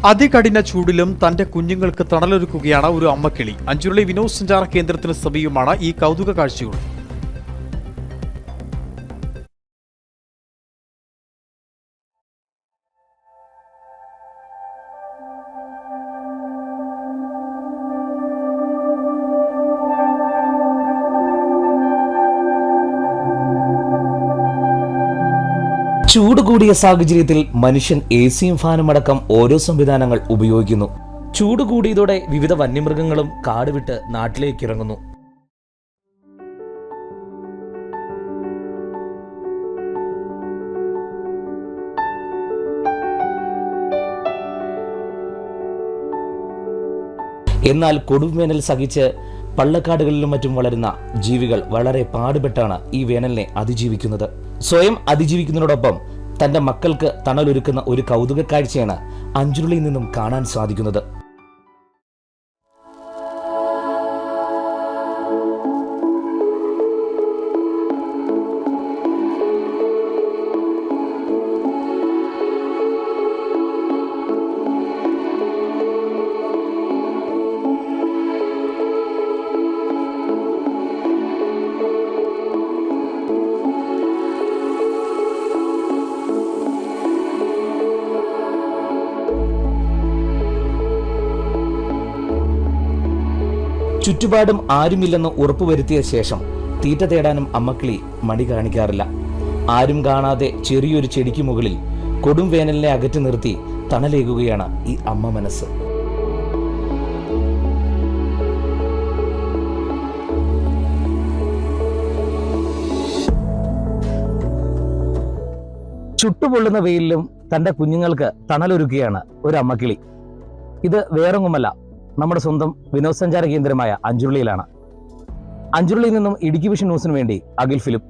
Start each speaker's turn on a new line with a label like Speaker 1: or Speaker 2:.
Speaker 1: അതികഠിന ചൂടിലും തന്റെ കുഞ്ഞുങ്ങൾക്ക് തണലൊരുക്കുകയാണ് ഒരു അമ്മക്കിളി. അഞ്ചുരുളി വിനോദസഞ്ചാര കേന്ദ്രത്തിന് സമീപമാണ് ഈ കൗതുക കാഴ്ചകൾ.
Speaker 2: ചൂട് കൂടിയ സാഹചര്യത്തിൽ മനുഷ്യൻ എസിയും ഫാനും അടക്കം ഓരോ സംവിധാനങ്ങൾ ഉപയോഗിക്കുന്നു. ചൂട് കൂടിയതോടെ വിവിധ വന്യമൃഗങ്ങളും കാട് വിട്ട് നാട്ടിലേക്ക് ഇറങ്ങുന്നു. എന്നാൽ കൊടുംവേനൽ സഹിച്ച് പള്ളക്കാടുകളിലും മറ്റും വളരുന്ന ജീവികൾ വളരെ പാടുപെട്ടാണ് ഈ വേനലിനെ അതിജീവിക്കുന്നത്. സ്വയം അതിജീവിക്കുന്നതിനോടൊപ്പം തന്റെ മക്കൾക്ക് തണലൊരുക്കുന്ന ഒരു കൗതുക കാഴ്ചയാണ് അഞ്ചുരുളിയിൽ നിന്നും കാണാൻ സാധിക്കുന്നത്. ചുറ്റുപാടും ആരുമില്ലെന്ന് ഉറപ്പുവരുത്തിയ ശേഷം തീറ്റ തേടാനും അമ്മക്കിളി മടി കാണിക്കാറില്ല. ആരും കാണാതെ ചെറിയൊരു ചെടിക്ക് മുകളിൽ കൊടും വേനലിനെ അകറ്റി നിർത്തി തണലേകുകയാണ് ഈ അമ്മ മനസ്സ്. ചുട്ടുപൊള്ളുന്ന വെയിലിലും തന്റെ കുഞ്ഞുങ്ങൾക്ക് തണലൊരുക്കുകയാണ് ഒരു അമ്മക്കിളി. ഇത് വേറൊന്നുമല്ല, നമ്മുടെ സ്വന്തം വിനോദസഞ്ചാര കേന്ദ്രമായ അഞ്ചുരുളിയിലാണ്. അഞ്ചുരുളിയിൽ നിന്നും ഇടുക്കി വിഷൻ ന്യൂസിന് വേണ്ടി അഖിൽ ഫിലിപ്പ്.